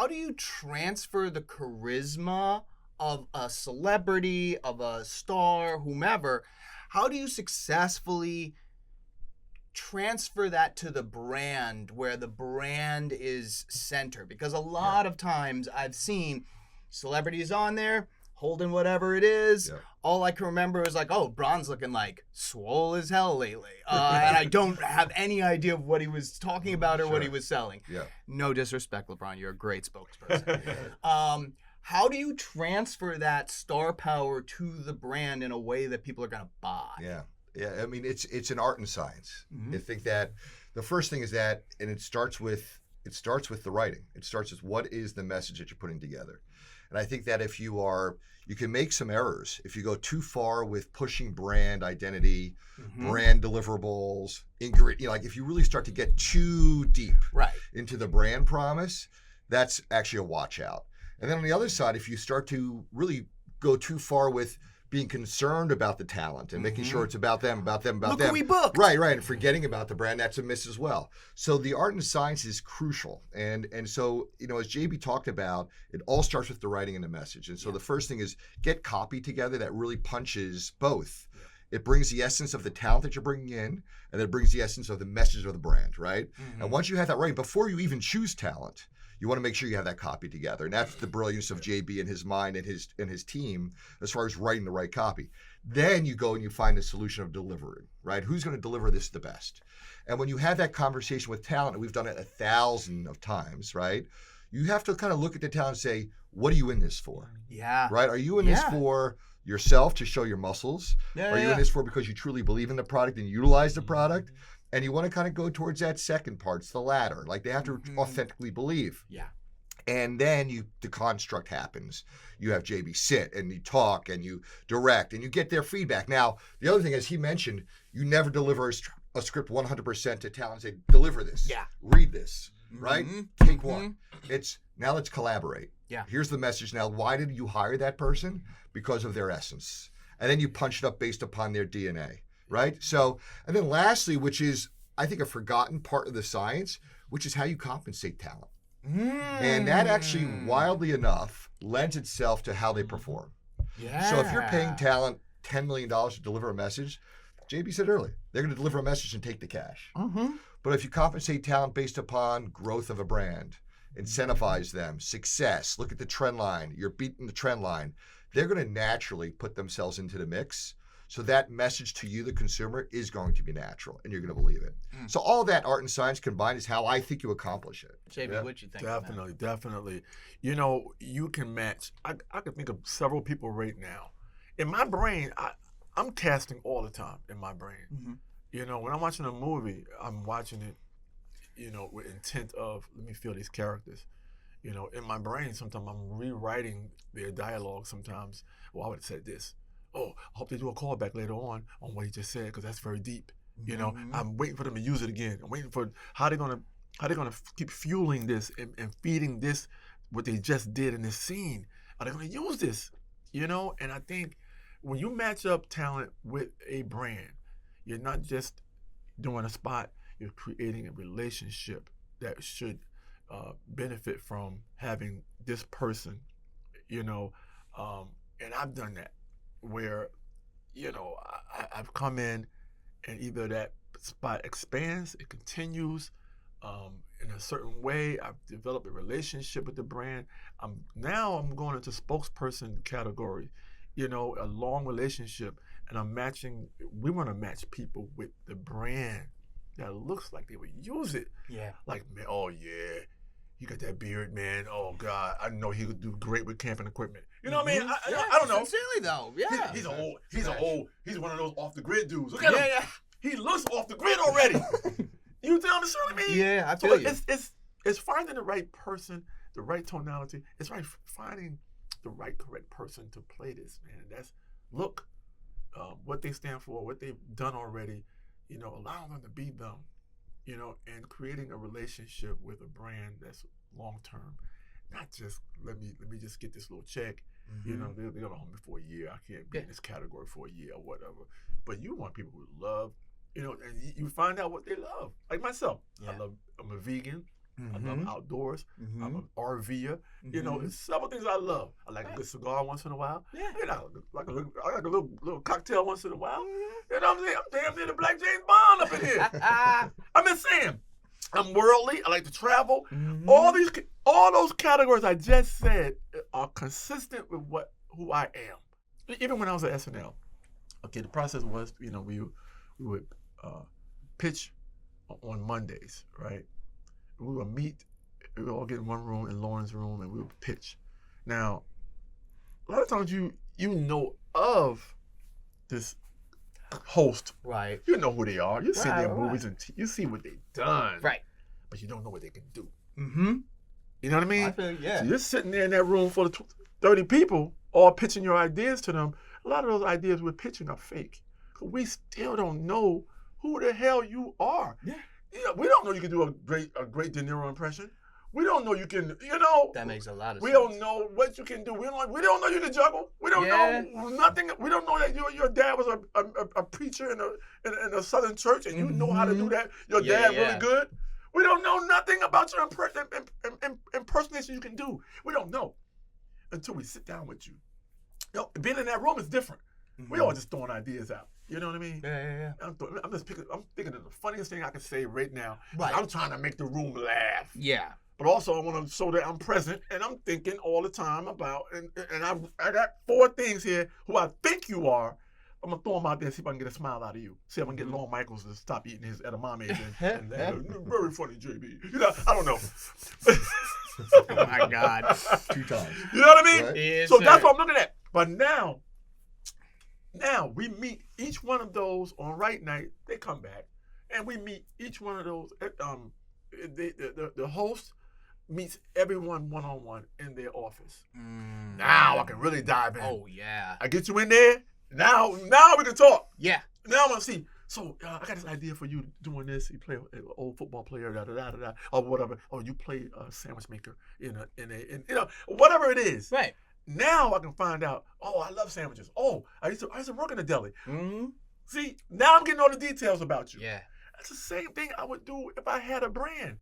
how do you transfer the charisma of a celebrity, of a star, whomever? How do you successfully transfer that to the brand where the brand is center? Because a lot of times I've seen celebrities on there holding whatever it is. Yeah. All I can remember is like, oh, Braun's looking like swole as hell lately. And I don't have any idea of what he was talking about or what he was selling. Yeah. No disrespect, LeBron. You're a great spokesperson. How do you transfer that star power to the brand in a way that people are going to buy? Yeah. Yeah. I mean, it's an art and science. Mm-hmm. I think that the first thing is that, and it starts with the writing. It starts with what is the message that you're putting together. And I think that if you can make some errors if you go too far with pushing brand identity, brand deliverables, like if you really start to get too deep into the brand promise, that's actually a watch out. And then on the other side, if you start to really go too far with being concerned about the talent and making sure it's about them. Look who we booked. Right, and forgetting about the brand, that's a miss as well. So the art and science is crucial. And so, as JB talked about, it all starts with the writing and the message. And so the first thing is get copy together that really punches both. It brings the essence of the talent that you're bringing in, and it brings the essence of the message of the brand, right? And once you have that right, before you even choose talent, you want to make sure you have that copy together. And that's the brilliance of JB and his mind and his team as far as writing the right copy. Then you go and you find the solution of delivering, right? Who's going to deliver this the best? And when you have that conversation with talent, and we've done it 1,000 of times, right? You have to kind of look at the talent and say, what are you in this for? Yeah. Right? Are you in this for yourself to show your muscles? Are you in this for because you truly believe in the product and utilize the product? And you want to kind of go towards that second part. It's the latter. Like they have to authentically believe. Yeah. And then the construct happens. You have JB sit and you talk and you direct and you get their feedback. Now, the other thing, as he mentioned, you never deliver a script 100% to talent and say, deliver this. Yeah. Read this. Right? Take one. It's now let's collaborate. Yeah. Here's the message. Now, why did you hire that person? Because of their essence. And then you punch it up based upon their DNA. Right? So, and then lastly, which is, I think, a forgotten part of the science, which is how you compensate talent. And that actually, wildly enough, lends itself to how they perform. Yeah. So if you're paying talent $10 million to deliver a message, JB said earlier, they're going to deliver a message and take the cash. But if you compensate talent based upon growth of a brand, incentivize them, success, look at the trend line, you're beating the trend line, they're going to naturally put themselves into the mix. So that message to you, the consumer, is going to be natural, and you're going to believe it. So all that art and science combined is how I think you accomplish it. JB, what you think? Definitely. You can match. I can think of several people right now. In my brain, I'm casting all the time in my brain. When I'm watching a movie, I'm watching it, with intent of, let me feel these characters. In my brain, sometimes I'm rewriting their dialogue sometimes. Well, I would have said this. Oh, I hope they do a callback later on what he just said, because that's very deep. I'm waiting for them to use it again. I'm waiting for how they're gonna keep fueling this and feeding this what they just did in this scene. Are they gonna use this? And I think when you match up talent with a brand, you're not just doing a spot. You're creating a relationship that should benefit from having this person. And I've done that. Where, I've come in and either that spot expands, it continues in a certain way. I've developed a relationship with the brand. I'm going into spokesperson category, a long relationship, and we want to match people with the brand that looks like they would use it. Yeah. Like, man, oh yeah. You got that beard, man. Oh God, I know he would do great with camping equipment. You know what I mean? I don't know. Sincerely though, yeah. He's one of those off the grid dudes. Look at him. Yeah. He looks off the grid already. You tell me what I mean? Yeah, I feel you. It's finding the right person, the right tonality. It's finding the right correct person to play this, man. That's what they stand for, what they've done already. Allowing them to be them. And creating a relationship with a brand that's long term, not just let me just get this little check. They're gonna hold me for a year. I can't be in this category for a year or whatever. But you want people who love, and you find out what they love. Like myself, I'm a vegan. I love outdoors. Mm-hmm. I'm an RVer. You know, it's several things I love. I like a good cigar once in a while. Yeah. You know, I like a little cocktail once in a while. You know what I'm saying? I'm damn near the Black James Bond up in here. I'm just saying. I'm worldly. I like to travel. Mm-hmm. All those categories I just said are consistent with who I am. Even when I was at SNL, okay, the process was, you know, we would pitch on Mondays, right? We would meet. We would all get in one room, in Lauren's room, and we would pitch. Now, a lot of times you know of this host. Right. You know who they are. You see their Right. movies and you see what they've done. Right. But you don't know what they can do. Mm-hmm. You know what I mean? I feel, yeah. So you're sitting there in that room full of 30 people, all pitching your ideas to them. A lot of those ideas we're pitching are fake. We still don't know who the hell you are. Yeah. You know, we don't know you can do a great De Niro impression. We don't know you can, you know. That makes a lot of We sense. don't know what you can do. We don't know you can juggle. We don't Yeah. know nothing. We don't know that your dad was a preacher in a Southern church and you know how to do that. Your dad really good. We don't know nothing about your impersonation you can do. We don't know until we sit down with you. You know, being in that room is different. We all just throwing ideas out. You know what I mean? Yeah. I'm thinking of the funniest thing I can say right now. Right. I'm trying to make the room laugh. Yeah. But also I want to show that I'm present and I'm thinking all the time about, and I got 4 things here who I think you are. I'm going to throw them out there and see if I can get a smile out of you. See if I can get Lorne Michaels to stop eating his edamame and very funny, JB. You know, I don't know. Oh my God. 2 times. You know what I mean? Right? Yes, So sir. that's what I'm looking at. But now we meet each one of those on Right Night. They come back, and we meet each one of those. The host meets everyone one-on-one in their office. Now I can really dive in. Oh yeah. I get you in there. Now we can talk. Yeah. Now I'm gonna see. So I got this idea for you doing this. You play an old football player, or whatever. Or you play a sandwich maker in you know, whatever it is. Right. Now I can find out. Oh, I love sandwiches. Oh, I used to work in a deli. Mm-hmm. See, now I'm getting all the details about you. Yeah. That's the same thing I would do if I had a brand.